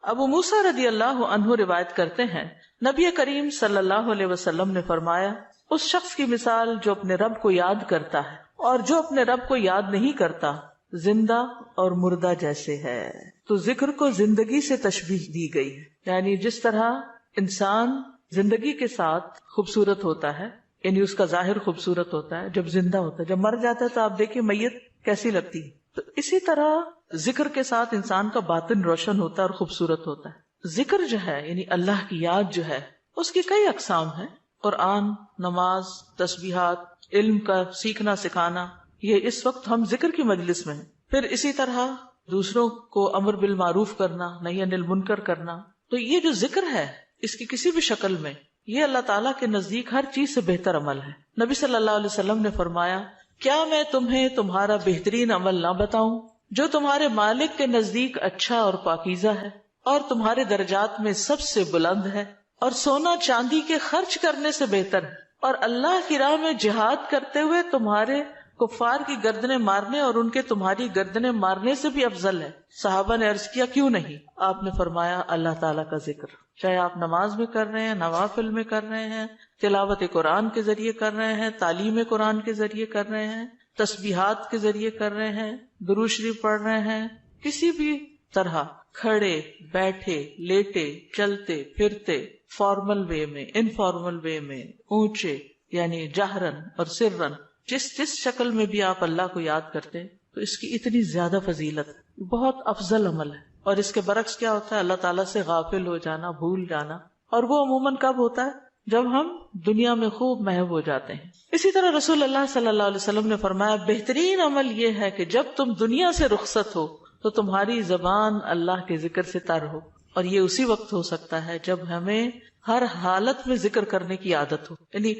ابو موسیٰ رضی اللہ عنہ روایت کرتے ہیں نبی کریم صلی اللہ علیہ وسلم نے فرمایا اس شخص کی مثال جو اپنے رب کو یاد کرتا ہے اور جو اپنے رب کو یاد نہیں کرتا زندہ اور مردہ جیسے ہے. تو ذکر کو زندگی سے تشبیہ دی گئی ہے، یعنی جس طرح انسان زندگی کے ساتھ خوبصورت ہوتا ہے، یعنی اس کا ظاہر خوبصورت ہوتا ہے جب زندہ ہوتا ہے، جب مر جاتا ہے تو آپ دیکھیں میت کیسی لگتی ہے، تو اسی طرح ذکر کے ساتھ انسان کا باطن روشن ہوتا ہے اور خوبصورت ہوتا ہے. ذکر جو ہے یعنی اللہ کی یاد جو ہے اس کی کئی اقسام ہیں. قرآن، نماز، تسبیحات، علم کا سیکھنا سکھانا، یہ اس وقت ہم ذکر کی مجلس میں ہیں. پھر اسی طرح دوسروں کو امر بالمعروف کرنا، نہی عن المنکر کرنا. تو یہ جو ذکر ہے اس کی کسی بھی شکل میں یہ اللہ تعالیٰ کے نزدیک ہر چیز سے بہتر عمل ہے. نبی صلی اللہ علیہ وسلم نے فرمایا کیا میں تمہیں تمہارا بہترین عمل نہ بتاؤں جو تمہارے مالک کے نزدیک اچھا اور پاکیزہ ہے اور تمہارے درجات میں سب سے بلند ہے اور سونا چاندی کے خرچ کرنے سے بہتر ہے اور اللہ کی راہ میں جہاد کرتے ہوئے تمہارے کفار کی گردنیں مارنے اور ان کے تمہاری گردنیں مارنے سے بھی افضل ہے. صحابہ نے عرض کیا کیوں نہیں؟ آپ نے فرمایا اللہ تعالیٰ کا ذکر، چاہے آپ نماز میں کر رہے ہیں، نوافل میں کر رہے ہیں، تلاوت قرآن کے ذریعے کر رہے ہیں، تعلیم قرآن کے ذریعے کر رہے ہیں، تسبیحات کے ذریعے کر رہے ہیں، درود شریف پڑھ رہے ہیں، کسی بھی طرح کھڑے بیٹھے لیٹے چلتے پھرتے، فارمل وے میں، انفارمل وے میں، اونچے یعنی جہرن اور سرن، جس شکل میں بھی آپ اللہ کو یاد کرتے تو اس کی اتنی زیادہ فضیلت، بہت افضل عمل ہے. اور اس کے برعکس کیا ہوتا ہے؟ اللہ تعالیٰ سے غافل ہو جانا، بھول جانا، اور وہ عموماً کب ہوتا ہے؟ جب ہم دنیا میں خوب محو ہو جاتے ہیں. اسی طرح رسول اللہ صلی اللہ علیہ وسلم نے فرمایا بہترین عمل یہ ہے کہ جب تم دنیا سے رخصت ہو تو تمہاری زبان اللہ کے ذکر سے تر ہو. اور یہ اسی وقت ہو سکتا ہے جب ہمیں ہر حالت میں ذکر کرنے کی عادت ہو. یعنی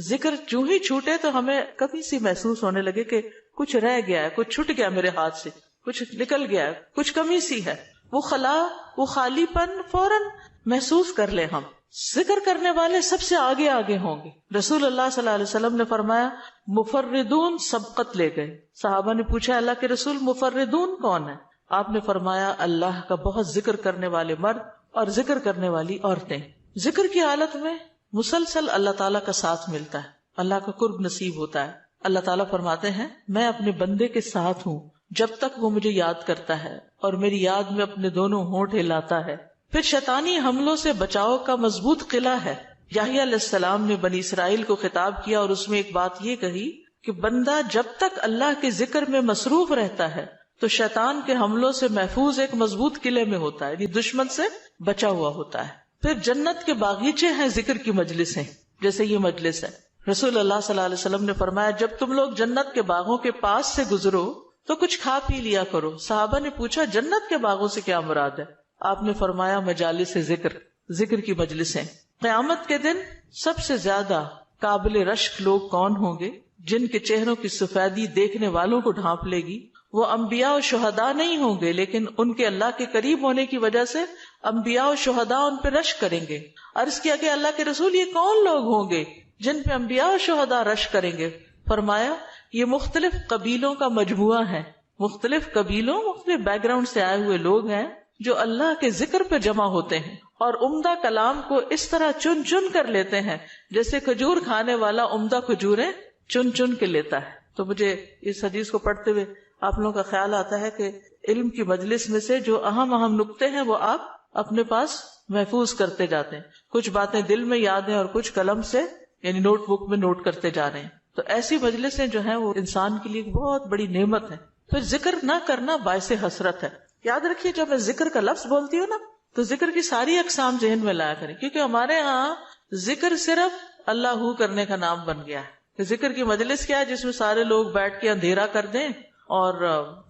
ذکر جو ہی چھوٹے تو ہمیں کبھی سی محسوس ہونے لگے کہ کچھ رہ گیا ہے، کچھ چھٹ گیا میرے ہاتھ سے، کچھ نکل گیا ہے، کچھ کمی سی ہے، وہ خلا، وہ خالی پن فوراً محسوس کر لیں. ہم ذکر کرنے والے سب سے آگے آگے ہوں گے. رسول اللہ صلی اللہ علیہ وسلم نے فرمایا مفردون سبقت لے گئے. صحابہ نے پوچھا اللہ کے رسول مفردون کون ہے؟ آپ نے فرمایا اللہ کا بہت ذکر کرنے والے مرد اور ذکر کرنے والی عورتیں. ذکر کی حالت میں مسلسل اللہ تعالیٰ کا ساتھ ملتا ہے، اللہ کا قرب نصیب ہوتا ہے. اللہ تعالیٰ فرماتے ہیں میں اپنے بندے کے ساتھ ہوں جب تک وہ مجھے یاد کرتا ہے اور میری یاد میں اپنے دونوں ہونٹ ہلاتا ہے. پھر شیطانی حملوں سے بچاؤ کا مضبوط قلعہ ہے. یحییٰ علیہ السلام نے بنی اسرائیل کو خطاب کیا اور اس میں ایک بات یہ کہی کہ بندہ جب تک اللہ کے ذکر میں مصروف رہتا ہے تو شیطان کے حملوں سے محفوظ ایک مضبوط قلعے میں ہوتا ہے، یہ دشمن سے بچا ہوا ہوتا ہے. پھر جنت کے باغیچے ہیں ذکر کی مجلسیں، جیسے یہ مجلس ہے. رسول اللہ صلی اللہ علیہ وسلم نے فرمایا جب تم لوگ جنت کے باغوں کے پاس سے گزرو تو کچھ کھا پی لیا کرو. صحابہ نے پوچھا جنت کے باغوں سے کیا مراد ہے؟ آپ نے فرمایا مجالس ذکر، ذکر کی مجلسیں. قیامت کے دن سب سے زیادہ قابل رشک لوگ کون ہوں گے؟ جن کے چہروں کی سفیدی دیکھنے والوں کو ڈھانپ لے گی. وہ انبیاء و شہداء نہیں ہوں گے لیکن ان کے اللہ کے قریب ہونے کی وجہ سے انبیاء و شہداء ان پہ رشک کریں گے. عرض کیا کہ اللہ کے رسول یہ کون لوگ ہوں گے جن پہ انبیاء و شہداء رشک کریں گے؟ فرمایا یہ مختلف قبیلوں کا مجموعہ ہے، مختلف قبیلوں، مختلف بیک گراؤنڈ سے آئے ہوئے لوگ ہیں جو اللہ کے ذکر پہ جمع ہوتے ہیں اور عمدہ کلام کو اس طرح چن چن کر لیتے ہیں جیسے کھجور کھانے والا عمدہ کھجوریں چن چن کے لیتا ہے. تو مجھے اس حدیث کو پڑھتے ہوئے آپ لوگوں کا خیال آتا ہے کہ علم کی مجلس میں سے جو اہم اہم نقطے ہیں وہ آپ اپنے پاس محفوظ کرتے جاتے ہیں. کچھ باتیں دل میں یاد ہیں اور کچھ قلم سے یعنی نوٹ بک میں نوٹ کرتے جا رہے ہیں. تو ایسی مجلسیں جو ہیں وہ انسان کے لیے بہت بڑی نعمت ہے. پھر ذکر نہ کرنا باعث حسرت ہے. یاد رکھیے جب میں ذکر کا لفظ بولتی ہوں نا تو ذکر کی ساری اقسام ذہن میں لایا کریں، کیونکہ ہمارے ہاں ذکر صرف اللہ ہو کرنے کا نام بن گیا ہے. ذکر کی مجلس کیا ہے؟ جس میں سارے لوگ بیٹھ کے اندھیرا کر دیں اور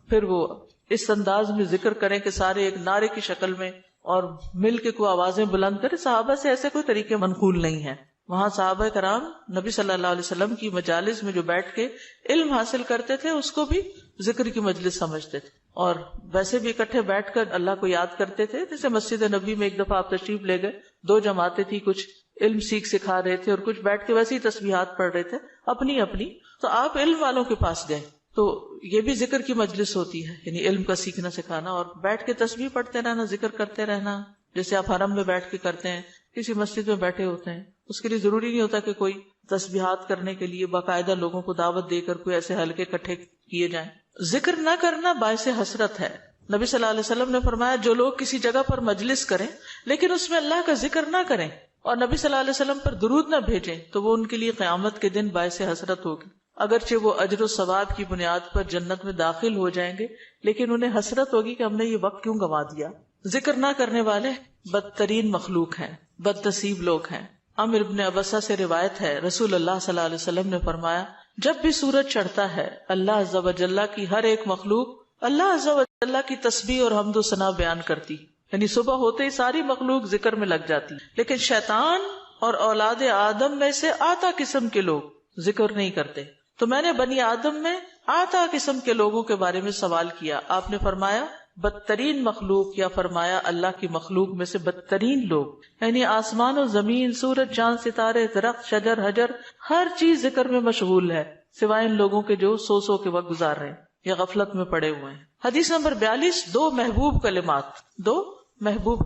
پھر وہ اس انداز میں ذکر کریں کہ سارے ایک نعرے کی شکل میں اور مل کے کوئی آوازیں بلند کریں. صحابہ سے ایسے کوئی طریقے منقول نہیں ہیں. وہاں صحابہ کرام نبی صلی اللہ علیہ وسلم کی مجالس میں جو بیٹھ کے علم حاصل کرتے تھے اس کو بھی ذکر کی مجلس سمجھتے تھے اور ویسے بھی اکٹھے بیٹھ کر اللہ کو یاد کرتے تھے. جیسے مسجد نبی میں ایک دفعہ آپ تشریف لے گئے، 2 جماعتیں تھی، کچھ علم سکھا رہے تھے اور کچھ بیٹھ کے ویسے ہی تسبیحات پڑھ رہے تھے اپنی اپنی. تو آپ علم والوں کے پاس گئے تو یہ بھی ذکر کی مجلس ہوتی ہے، یعنی علم کا سیکھنا سکھانا، اور بیٹھ کے تسبیح پڑھتے رہنا، ذکر کرتے رہنا، جیسے آپ حرم میں بیٹھ کے کرتے ہیں، کسی مسجد میں بیٹھے ہوتے ہیں، اس کے لیے ضروری نہیں ہوتا کہ کوئی تسبیحات کرنے کے لیے باقاعدہ لوگوں کو دعوت دے کر کوئی ایسے حلقے اکٹھے کیے جائیں۔ ذکر نہ کرنا باعث حسرت ہے۔ نبی صلی اللہ علیہ وسلم نے فرمایا جو لوگ کسی جگہ پر مجلس کریں لیکن اس میں اللہ کا ذکر نہ کریں اور نبی صلی اللہ علیہ وسلم پر درود نہ بھیجیں تو وہ ان کے لیے قیامت کے دن باعث حسرت ہوگی۔ اگرچہ وہ اجر و ثواب کی بنیاد پر جنت میں داخل ہو جائیں گے لیکن انہیں حسرت ہوگی کہ ہم نے یہ وقت کیوں گنوا دیا۔ ذکر نہ کرنے والے بدترین مخلوق ہیں، بد نصیب لوگ ہیں۔ عمرو بن ابسہ سے روایت ہے، رسول اللہ صلی اللہ علیہ وسلم نے فرمایا جب بھی سورج چڑھتا ہے اللہ عز و جل کی ہر ایک مخلوق اللہ عز و جل کی تسبیح اور حمد و ثنا بیان کرتی، یعنی صبح ہوتے ہی ساری مخلوق ذکر میں لگ جاتی، لیکن شیطان اور اولاد آدم میں سے آتا قسم کے لوگ ذکر نہیں کرتے۔ تو میں نے بنی آدم میں آتا قسم کے لوگوں کے بارے میں سوال کیا، آپ نے فرمایا بدترین مخلوق، یا فرمایا اللہ کی مخلوق میں سے بدترین لوگ، یعنی آسمان و زمین، سورج چاند ستارے درخت شجر حجر ہر چیز ذکر میں مشغول ہے سوائے ان لوگوں کے جو سو کے وقت گزار رہے ہیں یا غفلت میں پڑے ہوئے ہیں۔ حدیث نمبر 42، دو محبوب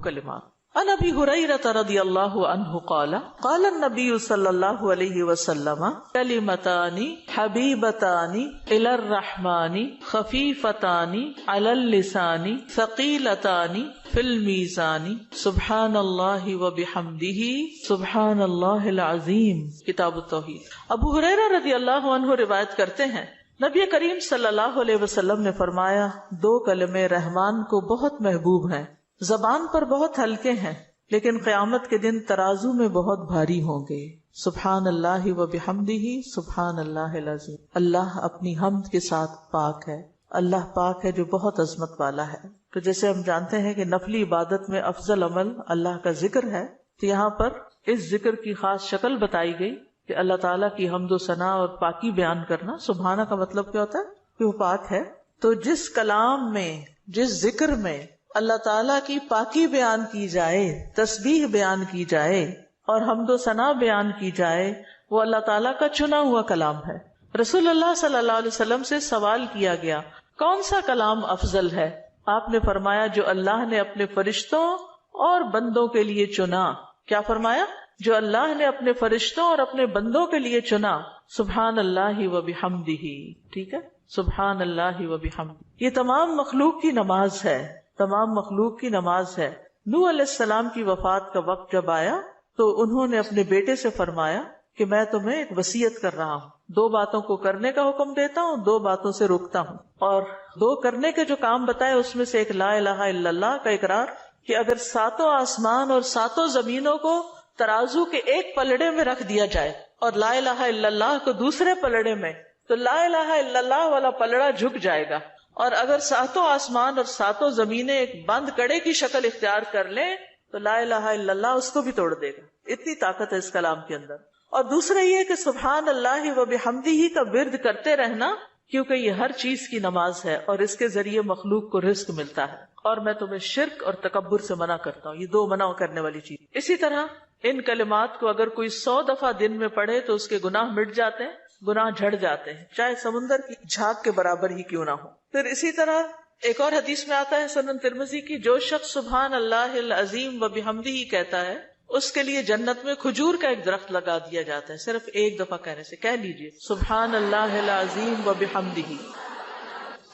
کلمات۔ عن ابی ہریرہ رضی اللہ عنہ قال قال النبی صلی اللہ علیہ وسلم کلمتان حبیبتان الی الرحمن خفیفتان علی اللسان ثقیلتان فی المیزان سبحان اللہ وبحمدہ سبحان اللہ العظیم۔ کتاب التوحید۔ ابو ہریرہ رضی اللہ عنہ روایت کرتے ہیں نبی کریم صلی اللہ علیہ وسلم نے فرمایا دو کلمے رحمان کو بہت محبوب ہیں، زبان پر بہت ہلکے ہیں لیکن قیامت کے دن ترازو میں بہت بھاری ہوں گے۔ سبحان اللہ و بحمدہ سبحان اللہ العظیم۔ اللہ اپنی حمد کے ساتھ پاک ہے، اللہ پاک ہے جو بہت عظمت والا ہے۔ تو جیسے ہم جانتے ہیں کہ نفلی عبادت میں افضل عمل اللہ کا ذکر ہے، تو یہاں پر اس ذکر کی خاص شکل بتائی گئی کہ اللہ تعالیٰ کی حمد و ثنا اور پاکی بیان کرنا۔ سبحانہ کا مطلب کیا ہوتا ہے کہ وہ پاک ہے۔ تو جس کلام میں، جس ذکر میں اللہ تعالیٰ کی پاکی بیان کی جائے، تسبیح بیان کی جائے اور حمد و ثنا بیان کی جائے، وہ اللہ تعالیٰ کا چنا ہوا کلام ہے۔ رسول اللہ صلی اللہ علیہ وسلم سے سوال کیا گیا کون سا کلام افضل ہے؟ آپ نے فرمایا جو اللہ نے اپنے فرشتوں اور بندوں کے لیے چنا۔ کیا فرمایا؟ جو اللہ نے اپنے فرشتوں اور اپنے بندوں کے لیے چنا۔ سبحان اللہ و بحمدہ، ٹھیک ہے، سبحان اللہ و بحمدہ۔ یہ تمام مخلوق کی نماز ہے، تمام مخلوق کی نماز ہے۔ نوح علیہ السلام کی وفات کا وقت جب آیا تو انہوں نے اپنے بیٹے سے فرمایا کہ میں تمہیں ایک وصیت کر رہا ہوں، دو باتوں کو کرنے کا حکم دیتا ہوں، دو باتوں سے روکتا ہوں۔ اور دو کرنے کے جو کام بتائے اس میں سے ایک لا الہ الا اللہ کا اقرار، کہ اگر ساتوں آسمان اور ساتوں زمینوں کو ترازو کے ایک پلڑے میں رکھ دیا جائے اور لا الہ الا اللہ کو دوسرے پلڑے میں، تو لا الہ الا اللہ والا پلڑا جھک جائے گا، اور اگر ساتوں آسمان اور ساتوں زمینیں ایک بند کڑے کی شکل اختیار کر لیں تو لا الہ الا اللہ اس کو بھی توڑ دے گا۔ اتنی طاقت ہے اس کلام کے اندر۔ اور دوسرا یہ کہ سبحان اللہ و بحمدہ کا ورد کرتے رہنا، کیونکہ یہ ہر چیز کی نماز ہے اور اس کے ذریعے مخلوق کو رزق ملتا ہے۔ اور میں تمہیں شرک اور تکبر سے منع کرتا ہوں، یہ دو منع کرنے والی چیز۔ اسی طرح ان کلمات کو اگر کوئی 100 دفعہ دن میں پڑھے تو اس کے گناہ مٹ جاتے ہیں، گناہ جھڑ جاتے ہیں، چاہے سمندر کی جھاگ کے برابر ہی کیوں نہ ہو۔ پھر اسی طرح ایک اور حدیث میں آتا ہے سنن ترمذی کی، جو شخص سبحان اللہ العظیم و بحمدہ کہتا ہے اس کے لیے جنت میں کھجور کا ایک درخت لگا دیا جاتا ہے، صرف ایک دفعہ کہنے سے۔ کہہ لیجئے سبحان اللہ العظیم و بحمدہ۔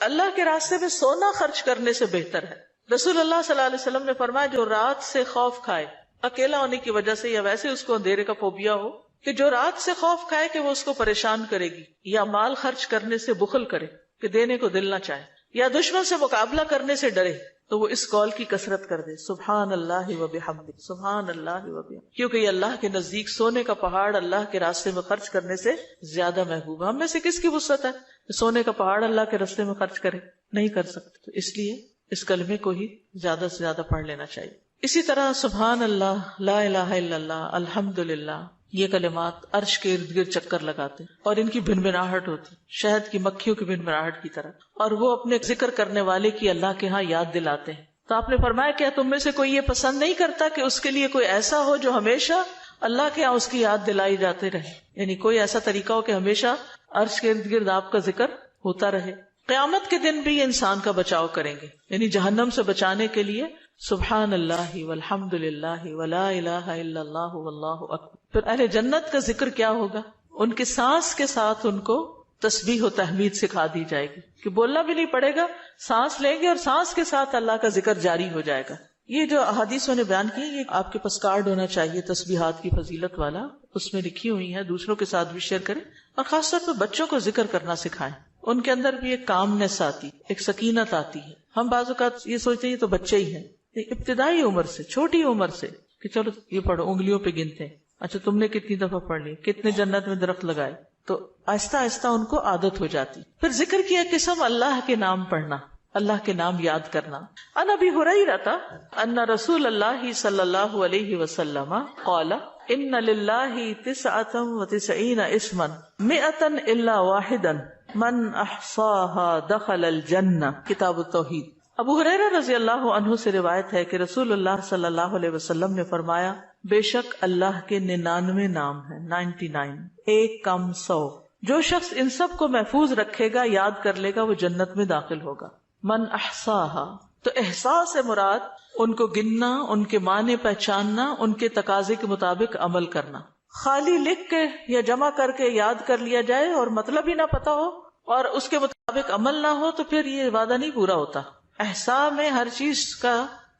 اللہ کے راستے میں سونا خرچ کرنے سے بہتر ہے۔ رسول اللہ صلی اللہ علیہ وسلم نے فرمایا جو رات سے خوف کھائے، اکیلا ہونے کی وجہ سے یا ویسے اس کو اندھیرے کا فوبیا ہو، کہ جو رات سے خوف کھائے کہ وہ اس کو پریشان کرے گی، یا مال خرچ کرنے سے بخل کرے کہ دینے کو دل نہ چاہے، یا دشمن سے مقابلہ کرنے سے ڈرے، تو وہ اس قول کی کثرت کر دے سبحان اللہ و بحمدہ، سبحان اللہ و بحمدہ، کیونکہ یہ اللہ کے نزدیک سونے کا پہاڑ اللہ کے راستے میں خرچ کرنے سے زیادہ محبوب ہے۔ ہم میں سے کس کی وسعت ہے کہ سونے کا پہاڑ اللہ کے راستے میں خرچ کرے؟ نہیں کر سکتے، تو اس لیے اس کلمے کو ہی زیادہ سے زیادہ پڑھ لینا چاہیے۔ اسی طرح سبحان اللہ، لا الہ الا اللہ، الحمدللہ، یہ کلمات عرش کے ارد گرد چکر لگاتے اور ان کی بھنبھناہٹ ہوتی شہد کی مکھیوں کی بھنبھناہٹ کی طرح، اور وہ اپنے ذکر کرنے والے کی اللہ کے ہاں یاد دلاتے ہیں۔ تو آپ نے فرمایا کیا تم میں سے کوئی یہ پسند نہیں کرتا کہ اس کے لیے کوئی ایسا ہو جو ہمیشہ اللہ کے ہاں اس کی یاد دلائی جاتے رہے، یعنی کوئی ایسا طریقہ ہو کہ ہمیشہ عرش کے ارد گرد آپ کا ذکر ہوتا رہے. قیامت کے دن بھی یہ انسان کا بچاؤ کریں گے، یعنی جہنم سے بچانے کے لیے سبحان اللہ والحمد للہ ولا الہ الا اللہ واللہ اکبر. پھر اہل جنت کا ذکر کیا ہوگا؟ ان کے سانس کے ساتھ ان کو تسبیح و تحمید سکھا دی جائے گی کہ بولنا بھی نہیں پڑے گا، سانس لیں گے اور سانس کے ساتھ اللہ کا ذکر جاری ہو جائے گا. یہ جو احادیثوں نے بیان کی، یہ آپ کے پاس کارڈ ہونا چاہیے تسبیحات کی فضیلت والا، اس میں لکھی ہوئی ہیں، دوسروں کے ساتھ بھی شیئر کریں اور خاص طور پہ بچوں کو ذکر کرنا سکھائیں. ان کے اندر بھی ایک کامنس آتی، ایک سکینت آتی ہے. ہم بعض اوقات یہ سوچتے ہیں یہ تو بچے ہی ہیں، ابتدائی عمر سے، چھوٹی عمر سے کہ چلو یہ پڑھو، انگلیوں پہ گنتے ہیں، اچھا تم نے کتنی دفعہ پڑھ لی، کتنے جنت میں درخت لگائے، تو آہستہ آہستہ ان کو عادت ہو جاتی. پھر ذکر کی ایک قسم اللہ کے نام پڑھنا، اللہ کے نام یاد کرنا. عن ابی ہریرہ ان رسول اللہ صلی اللہ علیہ وسلم قال ان للہ 99 اسما 100 الا واحدا من احصاها دخل الجنہ. کتاب التوحید. ابو ہریرہ رضی اللہ عنہ سے روایت ہے کہ رسول اللہ صلی اللہ علیہ وسلم نے فرمایا، بے شک اللہ کے 99 نام ہیں، 99، ایک کم 100. جو شخص ان سب کو محفوظ رکھے گا، یاد کر لے گا، وہ جنت میں داخل ہوگا. من احصاها، تو احساس سے مراد ان کو گننا، ان کے معنی پہچاننا، ان کے تقاضے کے مطابق عمل کرنا. خالی لکھ کے یا جمع کر کے یاد کر لیا جائے اور مطلب ہی نہ پتا ہو اور اس کے مطابق عمل نہ ہو تو پھر یہ وعدہ نہیں پورا ہوتا. احصاء میں ہر چیز کا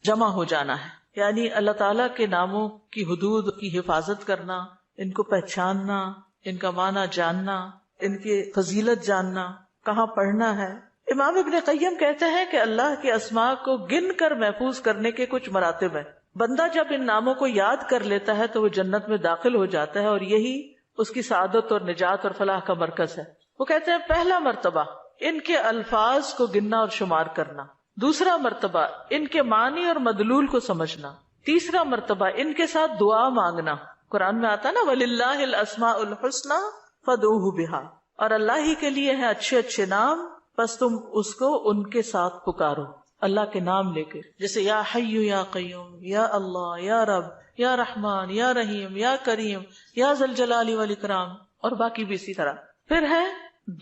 جمع ہو جانا ہے، یعنی اللہ تعالیٰ کے ناموں کی حدود کی حفاظت کرنا، ان کو پہچاننا، ان کا معنی جاننا، ان کی فضیلت جاننا، کہاں پڑھنا ہے. امام ابن قیم کہتے ہیں کہ اللہ کے اسماء کو گن کر محفوظ کرنے کے کچھ مراتب ہیں. بندہ جب ان ناموں کو یاد کر لیتا ہے تو وہ جنت میں داخل ہو جاتا ہے اور یہی اس کی سعادت اور نجات اور فلاح کا مرکز ہے. وہ کہتے ہیں پہلا مرتبہ ان کے الفاظ کو گننا اور شمار کرنا، دوسرا مرتبہ ان کے معنی اور مدلول کو سمجھنا، تیسرا مرتبہ ان کے ساتھ دعا مانگنا. قرآن میں آتا نا وَلِلَّهِ الْأَسْمَاءُ الْحُسْنَى فَادْعُوهُ بِهَا، اور اللہ ہی کے لیے ہیں اچھے اچھے نام، بس تم اس کو ان کے ساتھ پکارو، اللہ کے نام لے کے. جیسے یا حی یا قیوم، یا اللہ، یا رب، یا رحمان، یا رحیم، یا کریم، یا ذی الجلال والاکرام، اور باقی بھی اسی طرح. پھر ہے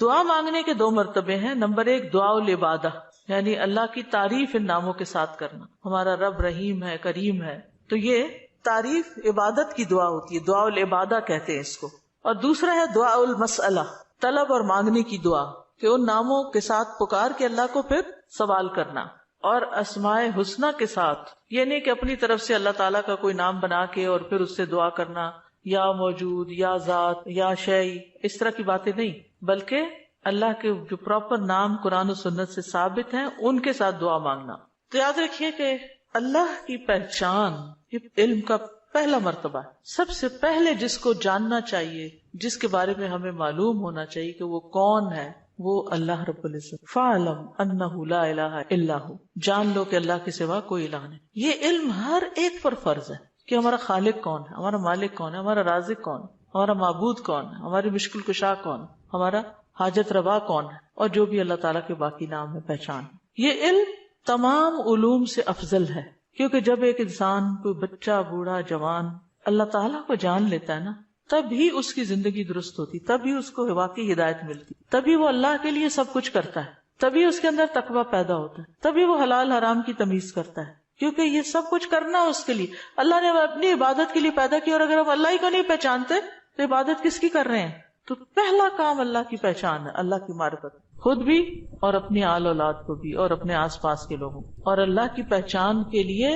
دعا مانگنے کے 2 مرتبے ہیں. نمبر 1 دعا العبادہ، یعنی اللہ کی تعریف ان ناموں کے ساتھ کرنا. ہمارا رب رحیم ہے، کریم ہے، تو یہ تعریف عبادت کی دعا ہوتی ہے، دعا العبادہ کہتے ہیں اس کو. اور دوسرا ہے دعا المسئلہ، طلب اور مانگنے کی دعا، کہ ان ناموں کے ساتھ پکار کے اللہ کو پھر سوال کرنا. اور اسماء حسنہ کے ساتھ یہ نہیں کہ اپنی طرف سے اللہ تعالیٰ کا کوئی نام بنا کے اور پھر اس سے دعا کرنا، یا موجود، یا ذات، یا شیء، اس طرح کی باتیں نہیں، بلکہ اللہ کے جو پراپر نام قرآن و سنت سے ثابت ہیں ان کے ساتھ دعا مانگنا. تو یاد رکھیے کہ اللہ کی پہچان یہ علم کا پہلا مرتبہ ہے. سب سے پہلے جس کو جاننا چاہیے، جس کے بارے میں ہمیں معلوم ہونا چاہیے کہ وہ کون ہے، وہ اللہ رب العزت. فَاعْلَمْ أَنَّهُ لَا إِلَهَ إِلَّا هُوَ، جان لو کہ اللہ کے سوا کوئی الہ نہیں. یہ علم ہر ایک پر فرض ہے کہ ہمارا خالق کون ہے، ہمارا مالک کون ہے، ہمارا رازق کون ہے، ہمارا معبود کون ہے، ہماری مشکل کشا کون ہے، ہمارا حاجت روا کون ہے، اور جو بھی اللہ تعالیٰ کے باقی نام ہے، پہچان. یہ علم تمام علوم سے افضل ہے، کیونکہ جب ایک انسان، کوئی بچہ، بوڑھا، جوان اللہ تعالیٰ کو جان لیتا ہے نا، تب ہی اس کی زندگی درست ہوتی، تبھی اس کو واقعی ہدایت ملتی، تبھی وہ اللہ کے لیے سب کچھ کرتا ہے، تبھی اس کے اندر تقویٰ پیدا ہوتا ہے، تبھی وہ حلال حرام کی تمیز کرتا ہے. کیونکہ یہ سب کچھ کرنا اس کے لیے اللہ نے اپنی عبادت کے لیے پیدا کیا، اور اگر ہم اللہ ہی کو نہیں پہچانتے تو عبادت کس کی کر رہے ہیں؟ تو پہلا کام اللہ کی پہچان ہے، اللہ کی معرفت، خود بھی اور اپنی آل اولاد کو بھی اور اپنے آس پاس کے لوگوں. اور اللہ کی پہچان کے لیے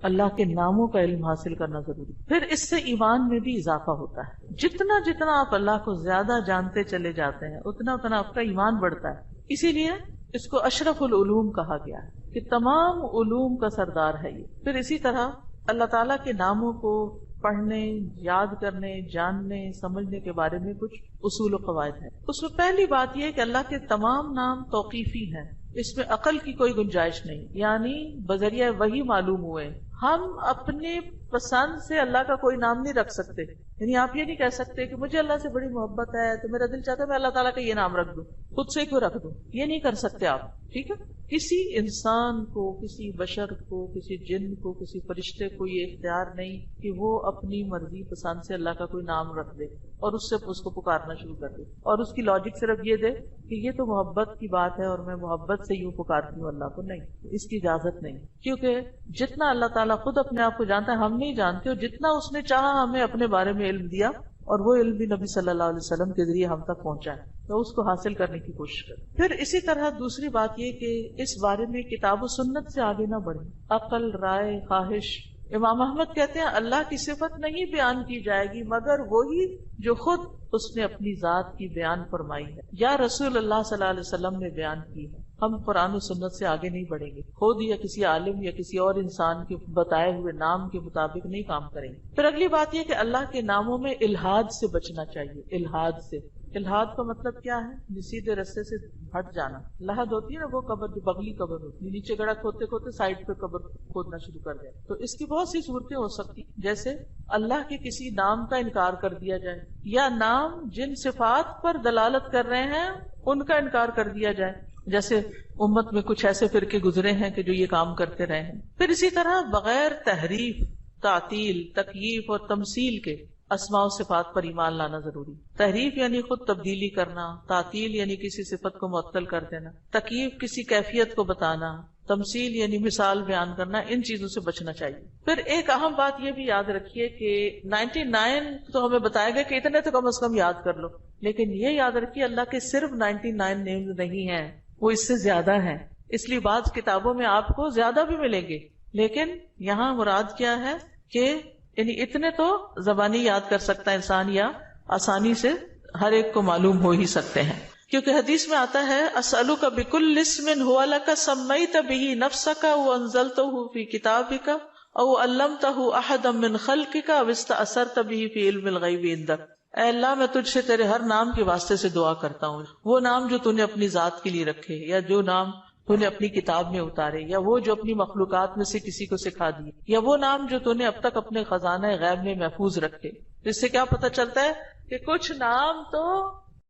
اللہ کے ناموں کا علم حاصل کرنا ضروری. پھر اس سے ایمان میں بھی اضافہ ہوتا ہے. جتنا جتنا آپ اللہ کو زیادہ جانتے چلے جاتے ہیں اتنا اتنا آپ کا ایمان بڑھتا ہے. اسی لیے اس کو اشرف العلوم کہا گیا ہے کہ تمام علوم کا سردار ہے یہ. پھر اسی طرح اللہ تعالیٰ کے ناموں کو پڑھنے، یاد کرنے، جاننے، سمجھنے کے بارے میں کچھ اصول و قواعد ہیں. اس میں پہلی بات یہ کہ اللہ کے تمام نام توقیفی ہیں، اس میں عقل کی کوئی گنجائش نہیں، یعنی بذریعہ وحی معلوم ہوئے. ہم اپنے پسند سے اللہ کا کوئی نام نہیں رکھ سکتے. یعنی آپ یہ نہیں کہہ سکتے کہ مجھے اللہ سے بڑی محبت ہے تو میرا دل چاہتا ہے میں اللہ تعالیٰ کا یہ نام رکھ دوں، خود سے کیوں رکھ دوں. یہ نہیں کر سکتے آپ، ٹھیک ہے، کسی انسان کو، کسی بشر کو، کسی جن کو، کسی فرشتے کو یہ اختیار نہیں کہ وہ اپنی مرضی پسند سے اللہ کا کوئی نام رکھ دے اور اس سے اس کو پکارنا شروع کر دے، اور اس کی لاجک صرف یہ دے کہ یہ تو محبت کی بات ہے اور میں محبت سے یوں پکارتی ہوں اللہ کو. نہیں، اس کی اجازت نہیں، کیونکہ جتنا اللہ تعالیٰ خود اپنے آپ کو جانتا ہے ہم نہیں جانتے، اور جتنا اس نے چاہا ہمیں اپنے بارے میں علم دیا، اور وہ علم بھی نبی صلی اللہ علیہ وسلم کے ذریعے ہم تک پہنچا ہے، تو اس کو حاصل کرنے کی کوشش کریں. پھر اسی طرح دوسری بات یہ کہ اس بارے میں کتاب و سنت سے آگے نہ بڑھیں. عقل، رائے، خواہش. امام احمد کہتے ہیں اللہ کی صفت نہیں بیان کی جائے گی مگر وہی جو خود اس نے اپنی ذات کی بیان فرمائی ہے یا رسول اللہ صلی اللہ علیہ وسلم نے بیان کی ہے. ہم قرآن و سنت سے آگے نہیں بڑھیں گے، خود یا کسی عالم یا کسی اور انسان کے بتائے ہوئے نام کے مطابق نہیں کام کریں گے. پھر اگلی بات یہ کہ اللہ کے ناموں میں الحاد سے بچنا چاہیے. الحاد سے، الحاد کا مطلب کیا ہے؟ سیدھے رستے سے ہٹ جانا. لحد ہوتی ہے نا وہ قبر جو بغلی قبر ہوتی ہے، نیچے گڑھا کھودتے کھودتے سائڈ پہ قبر کھودنا شروع کر دیا. تو اس کی بہت سی صورتیں ہو سکتی، جیسے اللہ کے کسی نام کا انکار کر دیا جائے، یا نام جن صفات پر دلالت کر رہے ہیں ان کا انکار کر دیا جائے، جیسے امت میں کچھ ایسے فرقے گزرے ہیں کہ جو یہ کام کرتے رہے ہیں. پھر اسی طرح بغیر تحریف، تعطیل، تکییف اور تمثیل کے اسماء و صفات پر ایمان لانا ضروری. تحریف یعنی خود تبدیلی کرنا، تعطیل یعنی کسی صفت کو معطل کر دینا، تکییف کسی کیفیت کو بتانا، تمثیل یعنی مثال بیان کرنا. ان چیزوں سے بچنا چاہیے. پھر ایک اہم بات یہ بھی یاد رکھیے کہ 99 تو ہمیں بتایا گیا کہ اتنے تو کم از کم یاد کر لو، لیکن یہ یاد رکھیے اللہ کے صرف 99 نیمز نہیں ہیں، وہ اس سے زیادہ ہیں. اس لیے بعض کتابوں میں آپ کو زیادہ بھی ملیں گے، لیکن یہاں مراد کیا ہے کہ یعنی اتنے تو زبانی یاد کر سکتا ہے انسان، یا آسانی سے ہر ایک کو معلوم ہو ہی سکتے ہیں. کیونکہ حدیث میں آتا ہے اسألک بکل اسم هو لک سمیت بہ نفسک وانزلتہ فی کتابک او علمتہ احدا من خلقک او استأثرت بہ فی علم الغیب عندک. اے اللہ میں تجھ سے تیرے ہر نام کے واسطے سے دعا کرتا ہوں، وہ نام جو تو نے اپنی ذات کے لیے رکھے، یا جو نام تو نے اپنی کتاب میں اتارے، یا وہ جو اپنی مخلوقات میں سے کسی کو سکھا دی، یا وہ نام جو تو نے اب تک اپنے خزانہ غیب میں محفوظ رکھے. جس سے کیا پتہ چلتا ہے کہ کچھ نام تو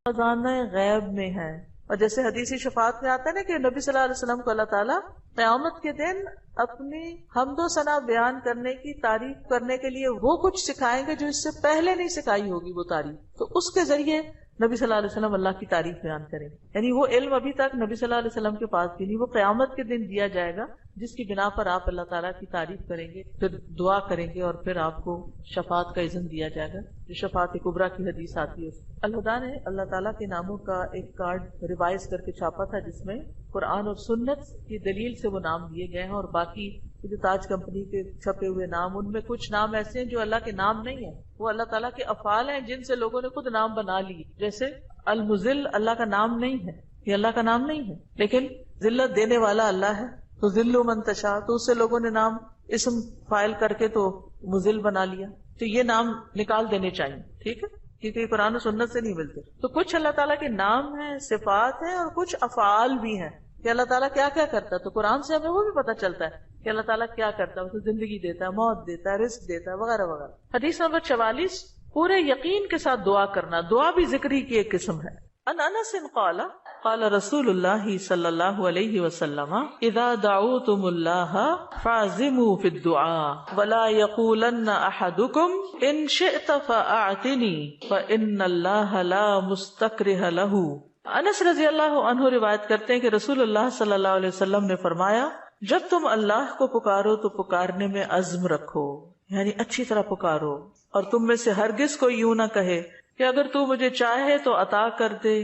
خزانہ غیب میں ہے. اور جیسے حدیث شفاعت میں آتا ہے نا کہ نبی صلی اللہ علیہ وسلم کو اللہ تعالیٰ قیامت کے دن اپنی حمد و ثنا بیان کرنے کی تعریف کرنے کے لیے وہ کچھ سکھائیں گے جو اس سے پہلے نہیں سکھائی ہوگی وہ تعریف. تو اس کے ذریعے نبی صلی اللہ علیہ وسلم اللہ کی تعریف بیان کریں. یعنی وہ علم ابھی تک نبی صلی اللہ علیہ وسلم کے پاس بھی نہیں، وہ قیامت کے دن دیا جائے گا، جس کی بنا پر آپ اللہ تعالیٰ کی تعریف کریں گے، پھر دعا کریں گے، اور پھر آپ کو شفاعت کا اذن دیا جائے گا جو شفاعت کبریٰ کی حدیث آتی ہے. اللہ نے اللہ تعالیٰ کے ناموں کا ایک کارڈ ریوائز کر کے چھاپا تھا جس میں قرآن اور سنت کی دلیل سے وہ نام دیے گئے ہیں. اور باقی جو تاج کمپنی کے چھپے ہوئے نام، ان میں کچھ نام ایسے ہیں جو اللہ کے نام نہیں ہیں، وہ اللہ تعالیٰ کے افعال ہیں جن سے لوگوں نے خود نام بنا لی. جیسے المذل اللہ کا نام نہیں ہے، یہ اللہ کا نام نہیں ہے، لیکن ذلت دینے والا اللہ ہے. تو ذل من تشاء، تو اس سے لوگوں نے نام اسم فائل کر کے تو مذل بنا لیا. تو یہ نام نکال دینے چاہیے، ٹھیک ہے، کیونکہ یہ قرآن و سنت سے نہیں ملتے. تو کچھ اللہ تعالیٰ کے نام ہیں، صفات ہیں، اور کچھ افعال بھی ہیں کہ اللہ تعالیٰ کیا کیا کرتا ہے. تو قرآن سے ہمیں وہ بھی پتہ چلتا ہے کہ اللہ تعالیٰ کیا کرتا ہے، اسے زندگی دیتا ہے، موت دیتا ہے، رزق دیتا ہے، وغیرہ وغیرہ. حدیث نمبر 44، پورے یقین کے ساتھ دعا کرنا. دعا بھی ذکری کی ایک قسم ہے. ان انس قال قال رسول اللہ صلی اللہ علیہ وسلم اذا دعوتم اللہ فاعزموا فی الدعاء ولا یقولن احدکم ان شئت فاعتنی فان اللہ لا مستکرہ لہ. انس رضی اللہ عنہ روایت کرتے ہیں کہ رسول اللہ صلی اللہ علیہ وسلم نے فرمایا جب تم اللہ کو پکارو تو پکارنے میں عزم رکھو، یعنی اچھی طرح پکارو، اور تم میں سے ہرگز کوئی یوں نہ کہے کہ اگر تو مجھے چاہے تو عطا کر دے،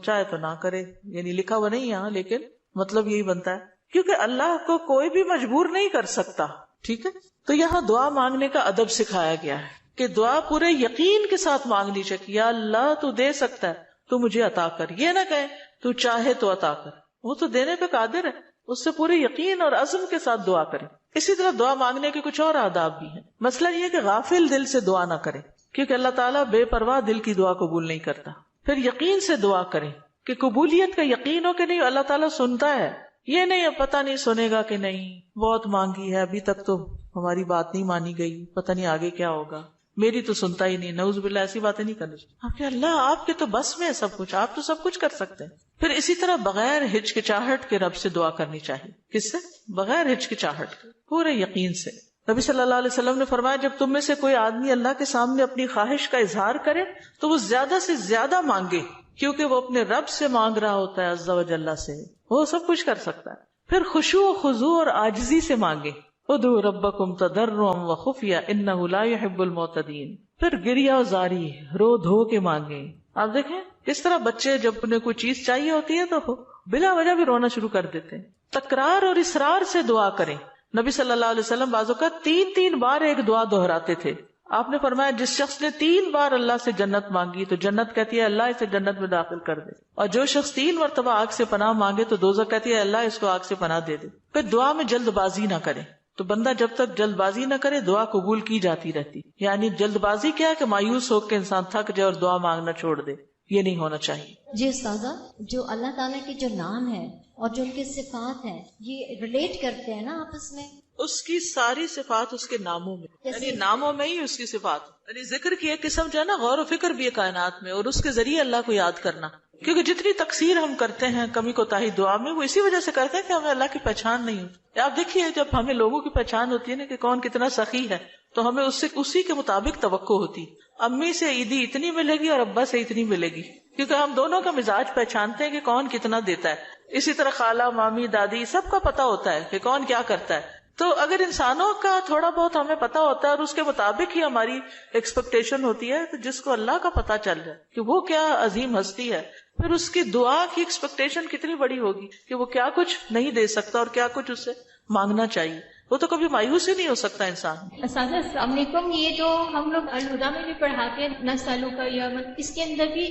چاہے تو نہ کرے. یعنی لکھا ہوا نہیں یہاں، لیکن مطلب یہی بنتا ہے کیونکہ اللہ کو کوئی بھی مجبور نہیں کر سکتا. ٹھیک ہے، تو یہاں دعا مانگنے کا ادب سکھایا گیا ہے کہ دعا پورے یقین کے ساتھ مانگنی چاہیے. یا اللہ تو دے سکتا ہے، تو مجھے عطا کر. یہ نہ کہے تو چاہے تو عطا کر، وہ تو دینے پہ قادر ہے. اس سے پورے یقین اور عزم کے ساتھ دعا کریں. اسی طرح دعا مانگنے کے کچھ اور آداب بھی ہیں. مسئلہ یہ ہے کہ غافل دل سے دعا نہ کریں، کیونکہ اللہ تعالیٰ بے پرواہ دل کی دعا قبول نہیں کرتا. پھر یقین سے دعا کریں کہ قبولیت کا یقین ہو کہ نہیں اللہ تعالیٰ سنتا ہے. یہ نہیں پتہ نہیں سنے گا کہ نہیں، بہت مانگی ہے ابھی تک تو ہماری بات نہیں مانی گئی، پتہ نہیں آگے کیا ہوگا. میری تو سنتا ہی نہیں، نعوذ باللہ ایسی باتیں نہیں کرنی چاہیے. آپ کہ اللہ آپ کے تو بس میں ہے سب کچھ، آپ تو سب کچھ کر سکتے ہیں. پھر اسی طرح بغیر ہچکچاہٹ کے رب سے دعا کرنی چاہیے. کس سے؟ بغیر ہچکچاہٹ کے، پورے یقین سے. نبی صلی اللہ علیہ وسلم نے فرمایا جب تم میں سے کوئی آدمی اللہ کے سامنے اپنی خواہش کا اظہار کرے تو وہ زیادہ سے زیادہ مانگے، کیونکہ وہ اپنے رب سے مانگ رہا ہوتا ہے عز و جل سے، وہ سب کچھ کر سکتا ہے. پھر خشوع و خضوع اور عاجزی سے مانگے. ادعوا ربکم تضرعا وخفیا انہ لا يحب المعتدین. پھر گریہ و زاری، رو دھو کے مانگے. آپ دیکھیں کس طرح بچے جب انہیں کوئی چیز چاہیے ہوتی ہے تو بلا وجہ بھی رونا شروع کر دیتے ہیں. تکرار اور اصرار سے دعا کریں. نبی صلی اللہ علیہ وسلم بعض اوقات 3 بار ایک دعا دہراتے تھے. آپ نے فرمایا جس شخص نے 3 بار اللہ سے جنت مانگی تو جنت کہتی ہے اللہ اسے جنت میں داخل کر دے، اور جو شخص 3 مرتبہ آگ سے پناہ مانگے تو دوزخ کہتی ہے اللہ اس کو آگ سے پناہ دے دے. پھر دعا میں جلد بازی نہ کریں. تو بندہ جب تک جلد بازی نہ کرے دعا قبول کی جاتی رہتی. یعنی جلد بازی کیا ہے کہ مایوس ہو کے انسان تھک جائے اور دعا مانگنا چھوڑ دے، یہ نہیں ہونا چاہیے. جی استاذہ، جو اللہ تعالیٰ کے جو نام ہے اور جو ان کے صفات ہیں یہ ریلیٹ کرتے ہیں نا آپس میں؟ اس کی ساری صفات اس کے ناموں میں، یعنی ناموں میں ہی اس کی صفات. یعنی ذکر کی ایک قسم جو ہے نا غور و فکر بھی ہے کائنات میں، اور اس کے ذریعے اللہ کو یاد کرنا. کیونکہ جتنی تقصیر ہم کرتے ہیں کمی کوتاہی دعا میں، وہ اسی وجہ سے کرتے ہیں کہ ہمیں اللہ کی پہچان نہیں ہوتی. آپ دیکھیے جب ہمیں لوگوں کی پہچان ہوتی ہے نا کہ کون کتنا سخی ہے تو ہمیں اس سے اسی کے مطابق توقع ہوتی. امی سے عیدی اتنی ملے گی اور ابا سے اتنی ملے گی، کیونکہ ہم دونوں کا مزاج پہچانتے ہیں کہ کون کتنا دیتا ہے. اسی طرح خالہ مامی دادی سب کا پتا ہوتا ہے کہ کون کیا کرتا ہے. تو اگر انسانوں کا تھوڑا بہت ہمیں پتا ہوتا ہے اور اس کے مطابق ہی ہماری ایکسپیکٹیشن ہوتی ہے، تو جس کو اللہ کا پتا چل جائے کہ وہ کیا عظیم ہستی ہے، پھر اس کی دعا کی ایکسپیکٹیشن کتنی بڑی ہوگی کہ وہ کیا کچھ نہیں دے سکتا اور کیا کچھ اسے مانگنا چاہیے. وہ تو کبھی مایوس ہی نہیں ہو سکتا انسان. اساتذہ السلام علیکم. یہ جو ہم لوگ الہدا میں بھی پڑھاتے ہیں نسالوں کا یوم، اس کے اندر بھی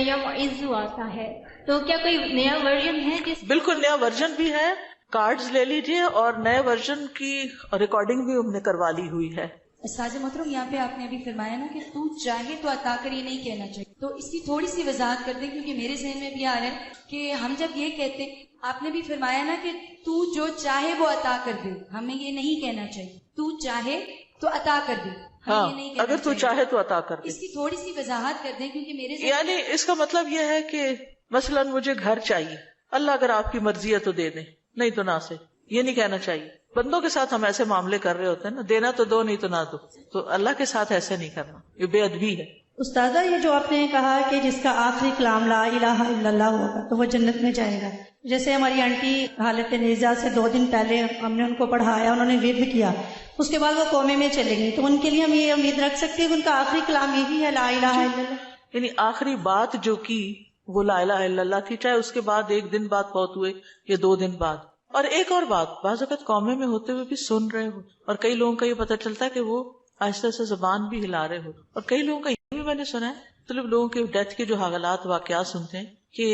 یوم عزو آتا ہے، تو کیا کوئی نیا ورژن ہے جس؟ بالکل نیا ورژن بھی ہے، کارڈز لے لیجئے، اور نئے ورژن کی ریکارڈنگ بھی ہم نے کروا لی ہوئی ہے. ساجد محترم، یہاں پہ آپ نے ابھی فرمایا نا کہ تو چاہے تو عطا کر، یہ نہیں کہنا چاہیے، تو اس کی تھوڑی سی وضاحت کر دیں کیونکہ میرے ذہن میں بھی آ رہا ہے کہ ہم جب یہ کہتے ہیں، آپ نے بھی فرمایا نا کہ تو جو چاہے وہ عطا کر دے، ہمیں یہ نہیں کہنا چاہیے تو چاہے تو عطا کر دے. ہاں، اگر تو چاہے تو عطا کر دے. اس کی تھوڑی سی وضاحت کر دیں کیونکہ میرے ذہن یعنی اس کا مطلب یہ ہے کہ مثلا مجھے گھر چاہیے، اللہ اگر آپ کی مرضی ہے تو دے دیں، نہیں تو نہ سے. یہ نہیں کہنا چاہیے. بندوں کے ساتھ ہم ایسے معاملے کر رہے ہوتے ہیں نا، دینا تو دو نہیں تو نہ دو، تو اللہ کے ساتھ ایسے نہیں کرنا، یہ بے ادبی ہے. استاذہ یہ جو آپ نے کہا کہ جس کا آخری کلام لا الہ الا اللہ ہوگا تو وہ جنت میں جائے گا، جیسے ہماری آنٹی حالت نیزہ سے 2 دن پہلے ہم نے ان کو پڑھایا، انہوں نے ورد کیا، اس کے بعد وہ کومے میں چلے گئی، تو ان کے لیے ہم یہ امید رکھ سکتے ہیں کہ ان کا آخری کلام یہی ہے لا الہ الا اللہ؟ یعنی آخری بات جو کی وہ لا الہ الا اللہ تھی، چاہے اس کے بعد 1 دن بعد فوت ہوئے یا 2 دن بعد. اور ایک اور بات، بعض اوقات قومے میں ہوتے ہوئے بھی سن رہے ہو، اور کئی لوگوں کا یہ پتہ چلتا ہے کہ وہ آہستہ سے زبان بھی ہلا رہے ہو، اور کئی لوگوں کا یہ بھی میں نے سنا ہے، مطلب لوگوں کے ڈیتھ کے جو حالات واقعات سنتے ہیں کہ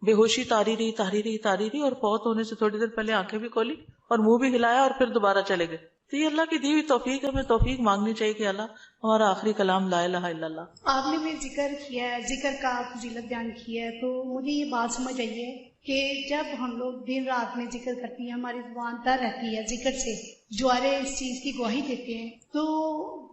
بے ہوشی تاری رہی اور فوت ہونے سے تھوڑی دیر پہلے آنکھیں بھی کھولی اور منہ بھی ہلایا اور پھر دوبارہ چلے گئے. تو یہ اللہ کی دی ہوئی توفیق ہے، ہمیں توفیق مانگنی چاہیے کہ اللہ ہمارا آخری کلام لا الہ الا اللہ. آپ نے بھی ذکر کیا ہے، ذکر کا فضیلت بیان کی ہے، تو مجھے یہ بات سمجھ آئی ہے کہ جب ہم لوگ دن رات میں ذکر کرتی ہیں، ہماری زبان تر رہتی ہے ذکر سے، جوارے اس چیز کی گواہی دیتے ہیں، تو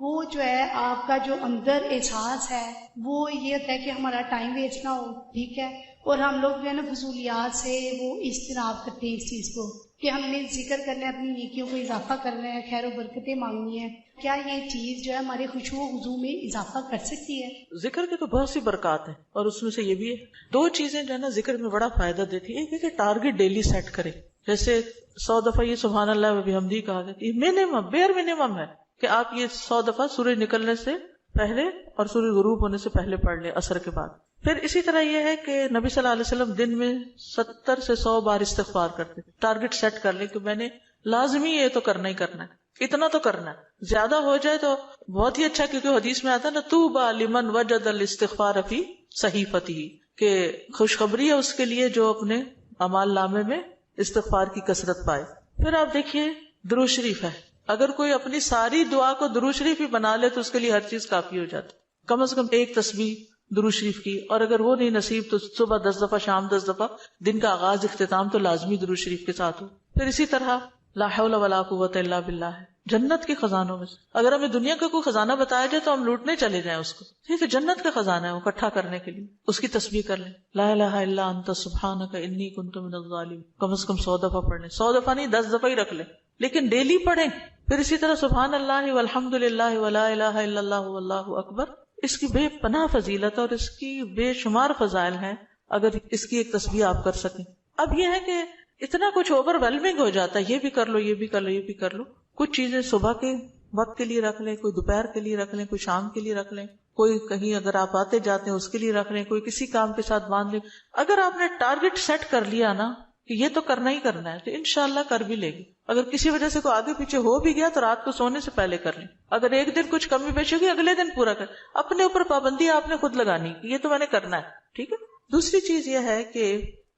وہ جو ہے آپ کا جو اندر احساس ہے وہ یہ ہوتا ہے کہ ہمارا ٹائم ویسٹ نہ ہو، ٹھیک ہے، اور ہم لوگ جو ہے نا فضولیات سے وہ اجتناب کرتے ہیں اس چیز کو کہ ہم نے ذکر کرنا ہے، اپنی نیکیوں کو اضافہ کرنا ہے، خیر و برکتیں مانگنی ہے. کیا یہ چیز جو ہے ہمارے خوشبو و خضوع میں اضافہ کر سکتی ہے؟ ذکر کے تو بہت سی برکات ہیں، اور اس میں سے یہ بھی ہے. 2 چیزیں جو ہے نا ذکر میں بڑا فائدہ دیتی ہے. ایک ہے کہ ٹارگٹ ڈیلی سیٹ کرے، جیسے 100 دفعہ یہ سبحان اللہ و بحمدہ کہا گیا، یہ منیمم بیئر منیمم ہے کہ آپ یہ 100 دفعہ سورج نکلنے سے پہلے اور سورج غروب ہونے سے پہلے پڑھ لیں، عصر کے بعد. پھر اسی طرح یہ ہے کہ نبی صلی اللہ علیہ وسلم دن میں 70 سے 100 بار استغفار کرتے. ٹارگٹ سیٹ کر لیں کہ میں نے لازمی یہ تو کرنا ہی کرنا ہے، اتنا تو کرنا ہے. زیادہ ہو جائے تو بہت ہی اچھا، کیونکہ حدیث میں آتا ہے نا طوبی لمن وجد الاستغفار فی صحیفتہ، کہ خوشخبری ہے اس کے لیے جو اپنے اعمال نامے میں استغفار کی کثرت پائے. پھر آپ دیکھیے درود شریف ہے، اگر کوئی اپنی ساری دعا کو درود شریف ہی بنا لے تو اس کے لیے ہر چیز کافی ہو جاتی. کم از کم 1 تسبیح درود شریف کی، اور اگر وہ نہیں نصیب تو صبح 10 دفعہ، شام 10 دفعہ، دن کا آغاز اختتام تو لازمی درود شریف کے ساتھ ہو. پھر اسی طرح لا حول ولا قوت الا باللہ ہے، جنت کے خزانوں میں سے. اگر ہمیں دنیا کا کوئی خزانہ بتایا جائے تو ہم لوٹنے چلے جائیں اس کو. ٹھیک ہے, جنت کا خزانہ ہے وہ اکٹھا کرنے کے لیے. اس کی تسبیح کر لیں, لا الہ الا انت سبحانک انی کنت من الظالمین, کم از کم 100 دفعہ پڑھ لیں. 100 دفعہ نہیں, 10 دفعہ ہی رکھ لیں, لیکن ڈیلی پڑھیں. پھر اسی طرح سبحان اللہ والحمد للہ ولا الہ الا اللہ واللہ اکبر. اس کی بے پناہ فضیلت اور اس کی بے شمار فضائل ہیں اگر اس کی ایک تسبیح آپ کر سکیں. اب یہ ہے کہ اتنا کچھ اوور ویلمنگ ہو جاتا ہے, یہ بھی کر لو, یہ بھی کر لو, یہ بھی کر لو. کچھ چیزیں صبح کے وقت کے لیے رکھ لیں, کوئی دوپہر کے لیے رکھ لیں, کوئی شام کے لیے رکھ لیں, کوئی کہیں اگر آپ آتے جاتے ہیں اس کے لیے رکھ لیں, کوئی کسی کام کے ساتھ باندھ لیں. اگر آپ نے ٹارگٹ سیٹ کر لیا نا کہ یہ تو کرنا ہی کرنا ہے تو انشاءاللہ کر بھی لے گی. اگر کسی وجہ سے کوئی آگے پیچھے ہو بھی گیا تو رات کو سونے سے پہلے کر لیں. اگر ایک دن کچھ کمی بیشی ہوگی اگلے دن پورا کر. اپنے اوپر پابندی آپ نے خود لگانی, یہ تو میں نے کرنا ہے. ٹھیک ہے. دوسری چیز یہ ہے کہ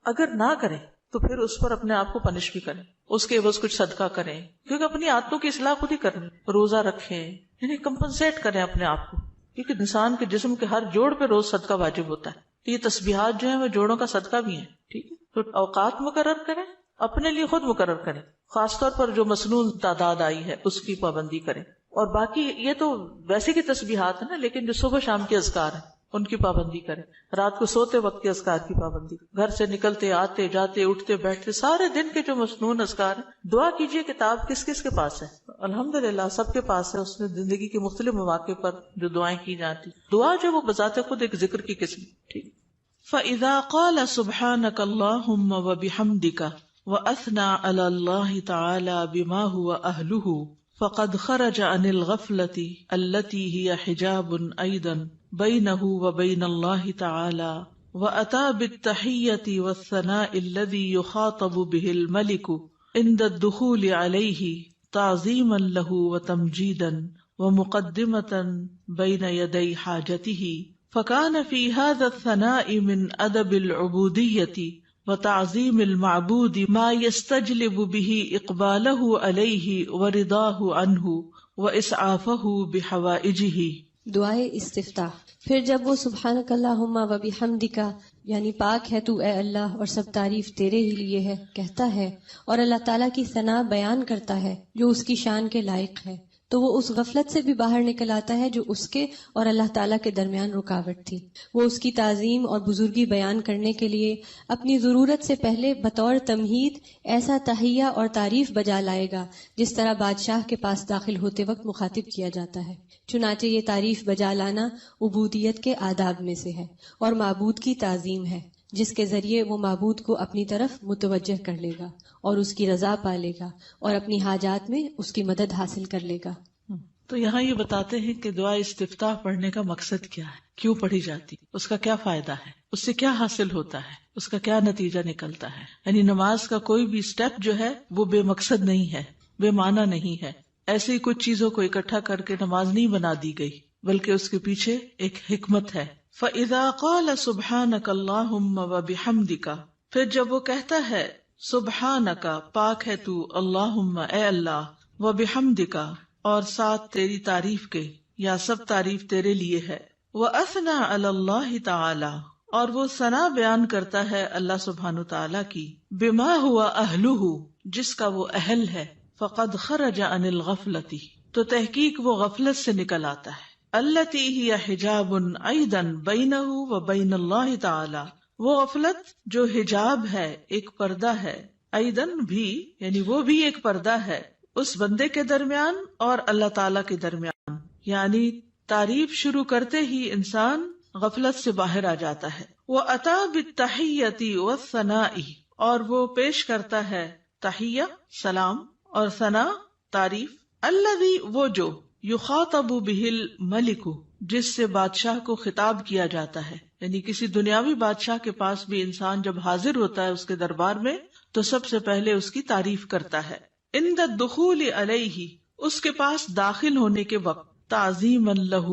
اگر نہ کریں تو پھر اس پر اپنے آپ کو پنش بھی کریں, اس کے عوض کچھ صدقہ کریں, کیونکہ اپنی عادتوں کی اصلاح خود ہی کرنی. روزہ رکھیں, یعنی کمپنسیٹ کریں اپنے آپ کو, کیونکہ انسان کے جسم کے ہر جوڑ پہ روز صدقہ واجب ہوتا ہے. تو یہ تسبیحات جو ہیں وہ جوڑوں کا صدقہ بھی ہیں. ٹھیک ہے. تو اوقات مقرر کریں, اپنے لیے خود مقرر کریں, خاص طور پر جو مسنون تعداد آئی ہے اس کی پابندی کریں. اور باقی یہ تو ویسے کی تسبیحات ہیں نا, لیکن جو صبح شام کے اذکار ہیں ان کی پابندی کریں. رات کو سوتے وقت کے اذکار کی پابندی, گھر سے نکلتے آتے جاتے اٹھتے بیٹھتے سارے دن کے جو مسنون اذکار ہیں. دعا کیجئے, کتاب کس کس کے پاس ہے؟ الحمدللہ سب کے پاس ہے. اس میں زندگی کے مختلف مواقع پر جو دعائیں کی جاتی, دعا جو وہ بذات خود ایک ذکر کی قسم. ٹھیک. فَإِذَا قَالَ سُبْحَانَكَ اللَّهُمَّ وَبِحَمْدِكَ وَأَثْنَى عَلَى اللَّهِ تَعَالَى بِمَا هُوَ أَهْلُهُ فقد خرج عن الغفلة التي هي حجاب أيضا بينه وبين الله تعالى وأتى بالتحية والثناء الذي يخاطب به الملك عند الدخول عليه تعظيما له وتمجيدا ومقدمة بين يدي حاجته فكان في هذا الثناء من أدب العبودية وتعظیم المعبود ما يستجلب به اقباله علیہ ورضاہ عنہ واسعافہ بحوائجہ. دعائے استفتاح. پھر جب وہ سبحانک اللہم و بحمدک یعنی پاک ہے تو اے اللہ اور سب تعریف تیرے ہی لیے ہے کہتا ہے اور اللہ تعالیٰ کی ثنا بیان کرتا ہے جو اس کی شان کے لائق ہے, تو وہ اس غفلت سے بھی باہر نکل آتا ہے جو اس کے اور اللہ تعالیٰ کے درمیان رکاوٹ تھی. وہ اس کی تعظیم اور بزرگی بیان کرنے کے لیے اپنی ضرورت سے پہلے بطور تمہید ایسا تحیہ اور تعریف بجا لائے گا جس طرح بادشاہ کے پاس داخل ہوتے وقت مخاطب کیا جاتا ہے. چنانچہ یہ تعریف بجا لانا عبودیت کے آداب میں سے ہے اور معبود کی تعظیم ہے جس کے ذریعے وہ معبود کو اپنی طرف متوجہ کر لے گا اور اس کی رضا پا لے گا اور اپنی حاجات میں اس کی مدد حاصل کر لے گا. تو یہاں یہ بتاتے ہیں کہ دعا استفتاح پڑھنے کا مقصد کیا ہے, کیوں پڑھی جاتی, اس کا کیا فائدہ ہے, اس سے کیا حاصل ہوتا ہے, اس کا کیا نتیجہ نکلتا ہے. یعنی نماز کا کوئی بھی سٹیپ جو ہے وہ بے مقصد نہیں ہے, بے معنی نہیں ہے. ایسے ہی کچھ چیزوں کو اکٹھا کر کے نماز نہیں بنا دی گئی, بلکہ اس کے پیچھے ایک حکمت ہے. فَإِذَا قَالَ سُبْحَانَكَ اللَّهُمَّ وَبِحَمْدِكَ, پھر جب وہ کہتا ہے سبحانک پاک ہے تو, اللہم اے اللہ, وَبِحَمْدِكَ اور ساتھ تیری تعریف کے یا سب تعریف تیرے لیے ہے, وَأَثْنَى عَلَى اللَّهِ تَعَالَى اور وہ ثنا بیان کرتا ہے اللہ سبحانہ تعالیٰ کی, بِمَا هُوَ أَهْلُهُ جس کا وہ اہل ہے, فَقَدْ خَرَجَ عَنِ الْغَفْلَةِ تو تحقیق وہ غفلت سے نکل آتا ہے, التي هي حجاب ايضا بينه وبين الله تعالى وہ غفلت جو حجاب ہے, ایک پردہ ہے, ايضا بھی یعنی وہ بھی ایک پردہ ہے اس بندے کے درمیان اور اللہ تعالی کے درمیان. یعنی تعریف شروع کرتے ہی انسان غفلت سے باہر آ جاتا ہے. وَأَتَى بِالتَّحِيَّةِ وَالثَّنَاءِ اور وہ پیش کرتا ہے تحیہ سلام اور ثنا تعریف, الذی وہ جو یخاطب بہ الملک جس سے بادشاہ کو خطاب کیا جاتا ہے. یعنی کسی دنیاوی بادشاہ کے پاس بھی انسان جب حاضر ہوتا ہے اس کے دربار میں تو سب سے پہلے اس کی تعریف کرتا ہے. عند الدخول علیہ اس کے پاس داخل ہونے کے وقت, تعظیما لہ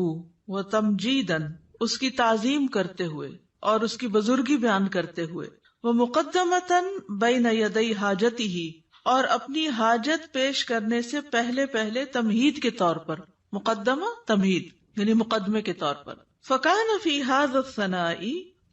و تمجیدا اس کی تعظیم کرتے ہوئے اور اس کی بزرگی بیان کرتے ہوئے, ومقدمتا بین یدی حاجتہ اور اپنی حاجت پیش کرنے سے پہلے تمہید کے طور پر, مقدمہ تمہید یعنی مقدمے کے طور پر. فکان فی ھذا الثناء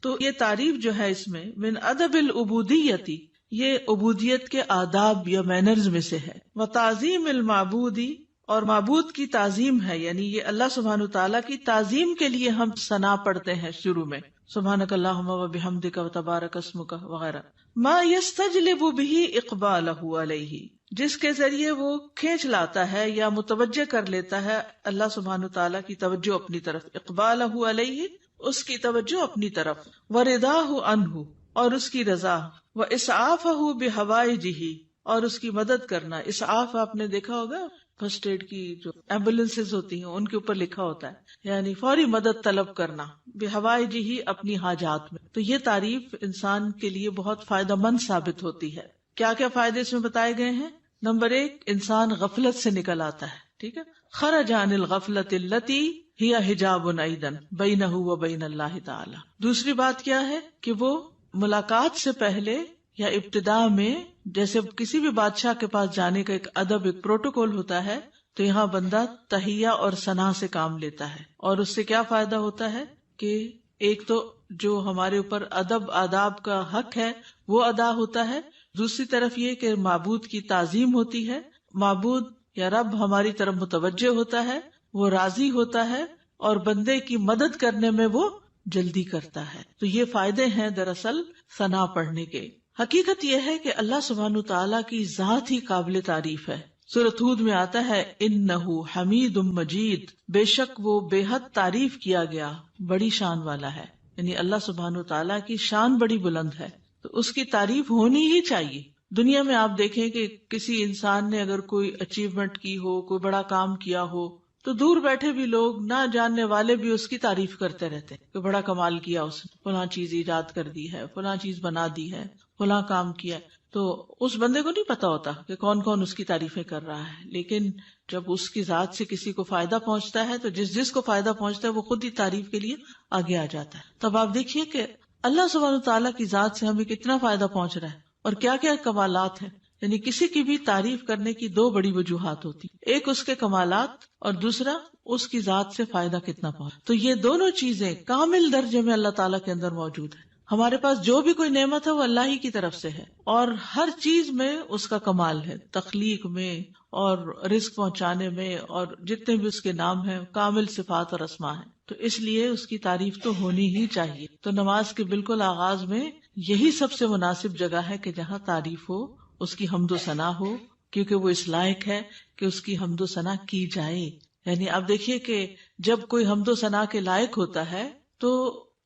تو یہ تعریف جو ہے اس میں, من ادب العبودیۃ یہ عبودیت کے آداب یا مینرز میں سے ہے, وتعظیم المعبود اور معبود کی تعظیم ہے، یعنی یہ اللہ سبحانہ تعالیٰ کی تعظیم کے لیے ہم ثنا پڑھتے ہیں شروع میں، سبحانک اللہم و بحمدک و تبارک اسمک وغیرہ. ما یستجلب به اقبالہ علیہ، جس کے ذریعے وہ کھینچ لاتا ہے یا متوجہ کر لیتا ہے اللہ سبحانہ تعالیٰ کی توجہ اپنی طرف، اقبالہ علیہ اس کی توجہ اپنی طرف، ورضاہ عنہ اور اس کی رضا، واسعافہ بحوائجہ اور اس کی مدد کرنا. اسعاف آپ نے دیکھا ہوگا فرسٹ ایڈ کی جو ایمبولینسز ہوتی ہیں ان کے اوپر لکھا ہوتا ہے، یعنی فوری مدد طلب کرنا، بحوائجہ اپنی حاجات میں. تو یہ تعریف انسان کے لیے بہت فائدہ مند ثابت ہوتی ہے. کیا کیا فائدے اس میں بتائے گئے ہیں؟ نمبر 1، انسان غفلت سے نکل آتا ہے. ٹھیک ہے، خرج عن الغفلۃ التی ہی حجاب ایضا بینہ و بین اللہ تعالی. دوسری بات کیا ہے کہ وہ ملاقات سے پہلے یا ابتدا میں، جیسے کسی بھی بادشاہ کے پاس جانے کا ایک ادب، ایک پروٹوکول ہوتا ہے، تو یہاں بندہ تحیہ اور ثنا سے کام لیتا ہے. اور اس سے کیا فائدہ ہوتا ہے کہ ایک تو جو ہمارے اوپر ادب آداب کا حق ہے وہ ادا ہوتا ہے، دوسری طرف یہ کہ معبود کی تعظیم ہوتی ہے، معبود یا رب ہماری طرف متوجہ ہوتا ہے، وہ راضی ہوتا ہے اور بندے کی مدد کرنے میں وہ جلدی کرتا ہے. تو یہ فائدے ہیں دراصل ثنا پڑھنے کے. حقیقت یہ ہے کہ اللہ سبحانہ تعالیٰ کی ذات ہی قابل تعریف ہے. سورۃ ہود میں آتا ہے انہ حمید مجید، بے شک وہ بے حد تعریف کیا گیا، بڑی شان والا ہے. یعنی اللہ سبحانہ تعالیٰ کی شان بڑی بلند ہے، تو اس کی تعریف ہونی ہی چاہیے. دنیا میں آپ دیکھیں کہ کسی انسان نے اگر کوئی اچیومنٹ کی ہو، کوئی بڑا کام کیا ہو، تو دور بیٹھے بھی لوگ، نہ جاننے والے بھی اس کی تعریف کرتے رہتے کہ بڑا کمال کیا اس نے، فلاں چیز ایجاد کر دی ہے، فلاں چیز بنا دی ہے، فلاں کام کیا. تو اس بندے کو نہیں پتا ہوتا کہ کون کون اس کی تعریفیں کر رہا ہے، لیکن جب اس کی ذات سے کسی کو فائدہ پہنچتا ہے تو جس کو فائدہ پہنچتا ہے وہ خود ہی تعریف کے لیے آگے آ جاتا ہے. تب آپ دیکھیے کہ اللہ سبحانہ تعالیٰ کی ذات سے ہمیں کتنا فائدہ پہنچ رہا ہے اور کیا کیا کمالات ہیں. یعنی کسی کی بھی تعریف کرنے کی 2 بڑی وجوہات ہوتی، ایک اس کے کمالات اور دوسرا اس کی ذات سے فائدہ کتنا پہنچ. تو یہ دونوں چیزیں کامل درجے میں اللہ تعالیٰ کے اندر موجود ہیں. ہمارے پاس جو بھی کوئی نعمت ہے وہ اللہ ہی کی طرف سے ہے، اور ہر چیز میں اس کا کمال ہے، تخلیق میں اور رزق پہنچانے میں، اور جتنے بھی اس کے نام ہیں کامل صفات اور اسماء ہیں. تو اس لیے اس کی تعریف تو ہونی ہی چاہیے. تو نماز کے بالکل آغاز میں یہی سب سے مناسب جگہ ہے کہ جہاں تعریف ہو، اس کی حمد و ثنا ہو، کیونکہ وہ اس لائق ہے کہ اس کی حمد و ثنا کی جائے. یعنی آپ دیکھیے کہ جب کوئی حمد و ثنا کے لائق ہوتا ہے تو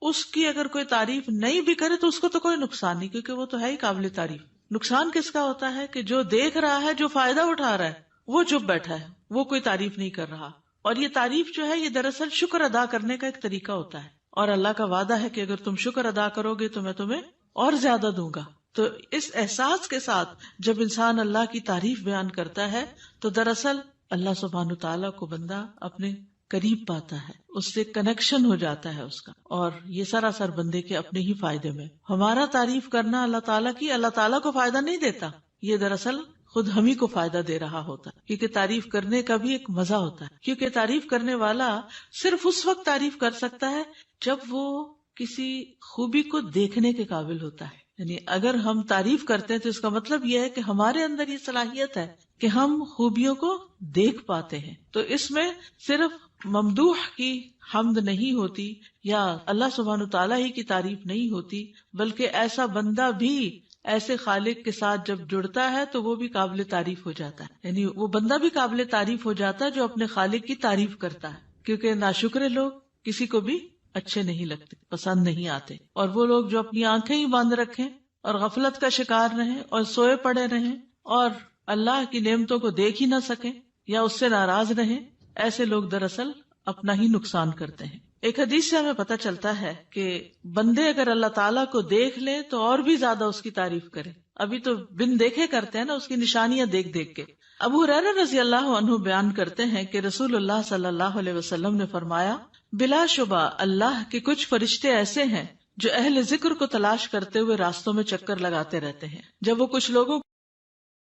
اس کی اگر کوئی تعریف نہیں بھی کرے تو اس کو تو کوئی نقصان نہیں، کیونکہ وہ تو ہے ہی قابل تعریف. نقصان کس کا ہوتا ہے کہ جو دیکھ رہا ہے، جو فائدہ اٹھا رہا ہے، وہ چپ بیٹھا ہے، وہ کوئی تعریف نہیں کر رہا. اور یہ تعریف جو ہے یہ دراصل شکر ادا کرنے کا ایک طریقہ ہوتا ہے، اور اللہ کا وعدہ ہے کہ اگر تم شکر ادا کرو گے تو میں تمہیں اور زیادہ دوں گا. تو اس احساس کے ساتھ جب انسان اللہ کی تعریف بیان کرتا ہے تو دراصل اللہ سبحانہ تعالیٰ کو بندہ اپنے قریب پاتا ہے، اس سے کنیکشن ہو جاتا ہے اس کا، اور یہ سراسر بندے کے اپنے ہی فائدے میں. ہمارا تعریف کرنا اللہ تعالیٰ کی اللہ تعالیٰ کو فائدہ نہیں دیتا، یہ دراصل خود ہم ہی کو فائدہ دے رہا ہوتا ہے، کیونکہ تعریف کرنے کا بھی ایک مزہ ہوتا ہے. کیونکہ تعریف کرنے والا صرف اس وقت تعریف کر سکتا ہے جب وہ کسی خوبی کو دیکھنے کے قابل ہوتا ہے. یعنی اگر ہم تعریف کرتے ہیں تو اس کا مطلب یہ ہے کہ ہمارے اندر یہ صلاحیت ہے کہ ہم خوبیوں کو دیکھ پاتے ہیں. تو اس میں صرف ممدوح کی حمد نہیں ہوتی یا اللہ سبحانہ تعالیٰ ہی کی تعریف نہیں ہوتی، بلکہ ایسا بندہ بھی ایسے خالق کے ساتھ جب جڑتا ہے تو وہ بھی قابل تعریف ہو جاتا ہے. یعنی وہ بندہ بھی قابل تعریف ہو جاتا ہے جو اپنے خالق کی تعریف کرتا ہے. کیونکہ ناشکرے لوگ کسی کو بھی اچھے نہیں لگتے، پسند نہیں آتے. اور وہ لوگ جو اپنی آنکھیں ہی باندھ رکھیں اور غفلت کا شکار رہیں اور سوئے پڑے رہیں اور اللہ کی نعمتوں کو دیکھ ہی نہ سکیں یا اس سے ناراض رہیں، ایسے لوگ دراصل اپنا ہی نقصان کرتے ہیں. ایک حدیث سے ہمیں پتہ چلتا ہے کہ بندے اگر اللہ تعالیٰ کو دیکھ لیں تو اور بھی زیادہ اس کی تعریف کریں. ابھی تو بن دیکھے کرتے ہیں نا، اس کی نشانیاں دیکھ دیکھ کے. ابو ہریرہ رضی اللہ عنہ بیان کرتے ہیں کہ رسول اللہ صلی اللہ علیہ وسلم نے فرمایا، بلا شبہ اللہ کے کچھ فرشتے ایسے ہیں جو اہل ذکر کو تلاش کرتے ہوئے راستوں میں چکر لگاتے رہتے ہیں. جب وہ کچھ لوگوں